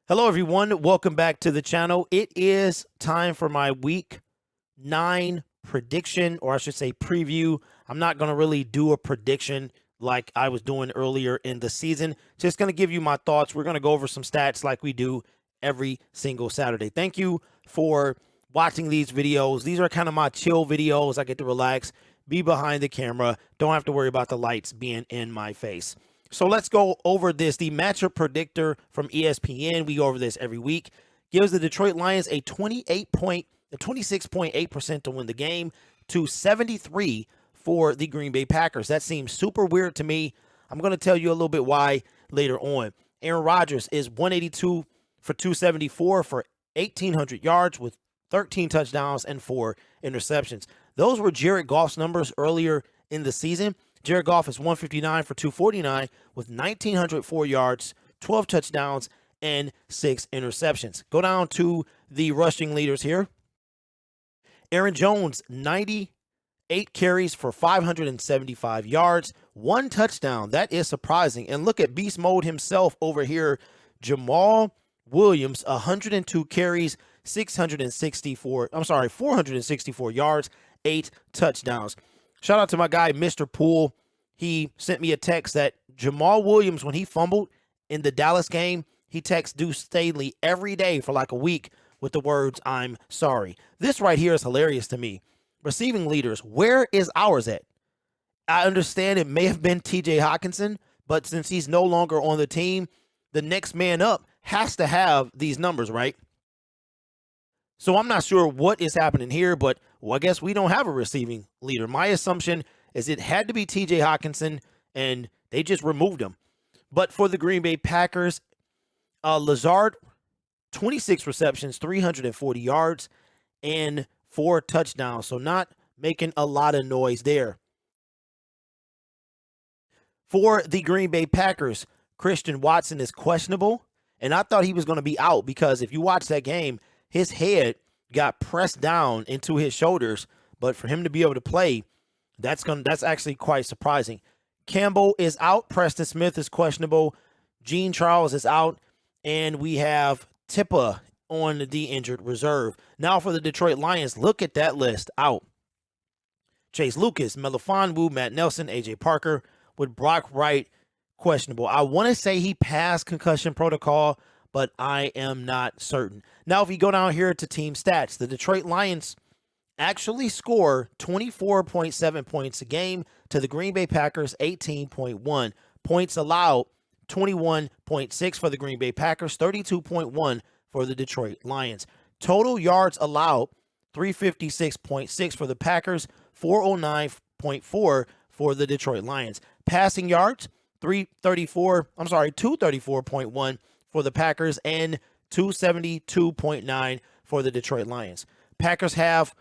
Hello, everyone. Welcome back to the channel. It is time for my week 9 prediction, or I should say preview. I'm not going to really do a prediction like I was doing earlier in the season. Just going to give you my thoughts. We're going to go over some stats like we do every single Saturday. Thank you for watching these videos. These are kind of my chill videos. I get to relax, be behind the camera. Don't have to worry about the lights being in my face. So let's go over this. The matchup predictor from ESPN, we go over this every week, gives the Detroit Lions a 26.8% to win the game to 73 for the Green Bay Packers. That seems super weird to me. I'm going to tell you a little bit why later on. Aaron Rodgers is 182 for 274 for 1,800 yards with 13 touchdowns and 4 interceptions. Those were Jared Goff's numbers earlier in the season. Jared Goff is 159 for 249 with 1,904 yards, 12 touchdowns, and 6 interceptions. Go down to the rushing leaders here. Aaron Jones, 98 carries for 575 yards, 1 touchdown. That is surprising. And look at beast mode himself over here. Jamal Williams, 102 carries, 464 yards, 8 touchdowns. Shout out to my guy, Mr. Poole. He sent me a text that Jamal Williams, when he fumbled in the Dallas game, he texts Deuce Staley every day for like a week with the words, "I'm sorry." This right here is hilarious to me. Receiving leaders, where is ours at? I understand it may have been TJ Hawkinson, but since he's no longer on the team, the next man up has to have these numbers, right? So I'm not sure what is happening here, but I guess we don't have a receiving leader. My assumption is it had to be TJ Hawkinson, and they just removed him. But for the Green Bay Packers, Lazard, 26 receptions, 340 yards, and 4 touchdowns. So not making a lot of noise there. For the Green Bay Packers, Christian Watson is questionable, and I thought he was going to be out because if you watch that game, his head got pressed down into his shoulders, but for him to be able to play, that's actually quite surprising. Campbell is out. Preston Smith is questionable. Gene Charles is out, and we have Tippa on the injured reserve. Now for the Detroit Lions, look at that list out. Chase Lucas, Melifonwu, Matt Nelson, AJ Parker, with Brock Wright questionable. I want to say he passed concussion protocol, but I am not certain. Now, if you go down here to team stats, the Detroit Lions actually score 24.7 points a game to the Green Bay Packers 18.1. Points allowed 21.6 for the Green Bay Packers, 32.1 for the Detroit Lions. Total yards allowed 356.6 for the Packers, 409.4 for the Detroit Lions. Passing yards 234.1 for the Packers and 272.9 for the Detroit Lions. Packers have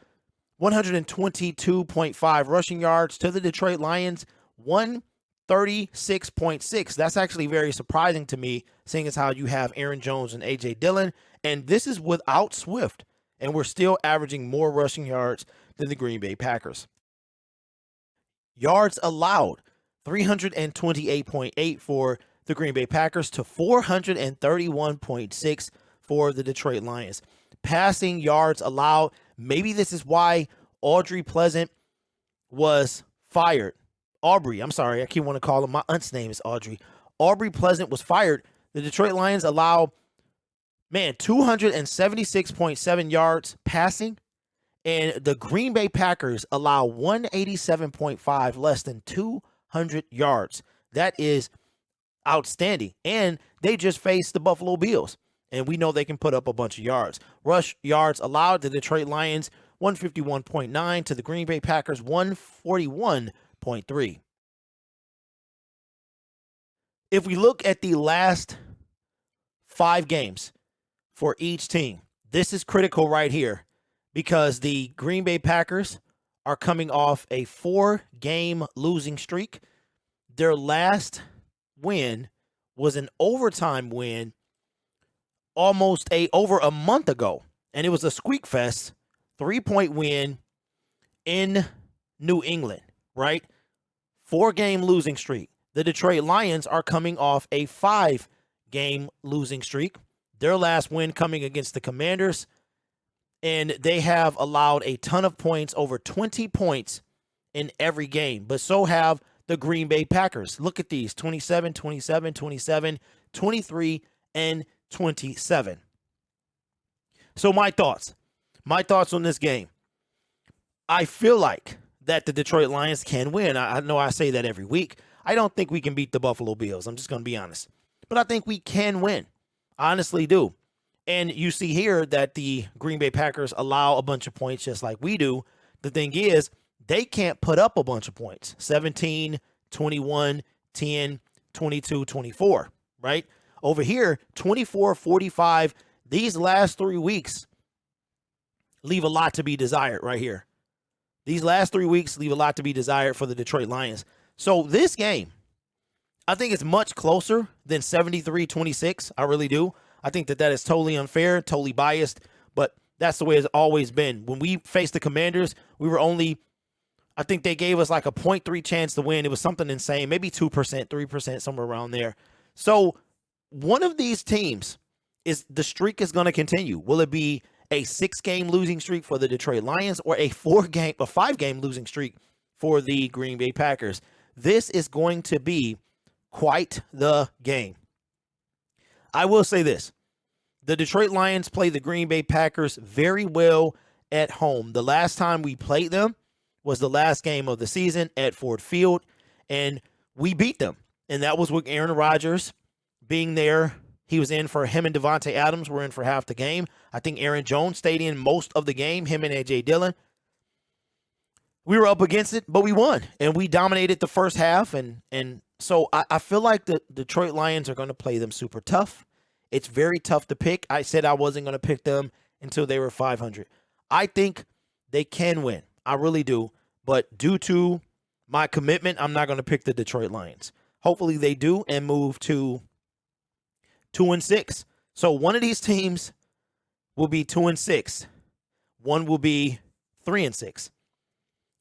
122.5 rushing yards to the Detroit Lions, 136.6. That's actually very surprising to me, seeing as how you have Aaron Jones and A.J. Dillon, and this is without Swift, and we're still averaging more rushing yards than the Green Bay Packers. Yards allowed, 328.8 for the Green Bay Packers to 431.6 for the Detroit Lions. Passing yards allowed. Maybe this is why Aubrey Pleasant was fired. Aubrey, I'm sorry. I keep wanting to call him. My aunt's name is Audrey. Aubrey Pleasant was fired. The Detroit Lions allow, 276.7 yards passing. And the Green Bay Packers allow 187.5, less than 200 yards. That is outstanding. And they just faced the Buffalo Bills, and we know they can put up a bunch of yards. Rush yards allowed, the Detroit Lions 151.9 to the Green Bay Packers 141.3. If we look at the last 5 games for each team, this is critical right here because the Green Bay Packers are coming off a 4-game losing streak. Their last win was an overtime win over a month ago, and it was a squeak fest 3-point win in New England, right? 4-game losing streak. The Detroit Lions are coming off a 5-game losing streak. their last win coming against the Commanders, and they have allowed a ton of points, over 20 points in every game. But so have the Green Bay Packers. Look at these: 27, 27, 27, 23, and 27. So my thoughts on this game. I feel like that the Detroit Lions can win. I know I say that every week. I don't think we can beat the Buffalo Bills. I'm just going to be honest. But I think we can win. I honestly do. And you see here that the Green Bay Packers allow a bunch of points just like we do. The thing is, they can't put up a bunch of points. 17, 21, 10, 22, 24, right? Over here, 24, 45. These last 3 weeks leave a lot to be desired right here. These last 3 weeks leave a lot to be desired for the Detroit Lions. So this game, I think it's much closer than 73-26. I really do. I think that is totally unfair, totally biased, but that's the way it's always been. When we faced the Commanders, we were only, I think they gave us like a 0.3 chance to win. It was something insane, maybe 2%, 3%, somewhere around there. So one of these teams, the streak is going to continue. Will it be a 6-game losing streak for the Detroit Lions or a 5-game losing streak for the Green Bay Packers? This is going to be quite the game. I will say this. The Detroit Lions play the Green Bay Packers very well at home. The last time we played them was the last game of the season at Ford Field, and we beat them. And that was with Aaron Rodgers being there. He was in for him, and Devontae Adams were in for half the game. I think Aaron Jones stayed in most of the game, him and A.J. Dillon. We were up against it, but we won, and we dominated the first half. And so I feel like the Detroit Lions are going to play them super tough. It's very tough to pick. I said I wasn't going to pick them until they were 500. I think they can win. I really do. But due to my commitment, I'm not going to pick the Detroit Lions. Hopefully they do and move to 2-6. So one of these teams will be 2-6. One will be 3-6.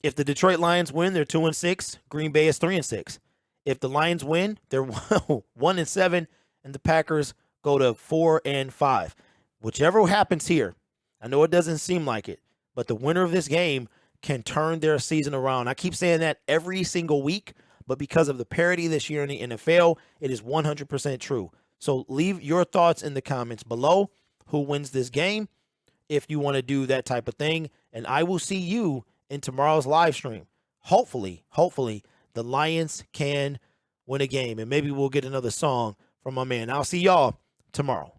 If the Detroit Lions win, they're 2-6. Green Bay is 3-6. If the Lions win, they're 1-7, and the Packers go to 4-5. Whichever happens here, I know it doesn't seem like it, but the winner of this game can turn their season around. I keep saying that every single week, but because of the parity this year in the NFL, it is 100% true. So leave your thoughts in the comments below. Who wins this game? If you want to do that type of thing. And I will see you in tomorrow's live stream. Hopefully, the Lions can win a game. And maybe we'll get another song from my man. I'll see y'all tomorrow.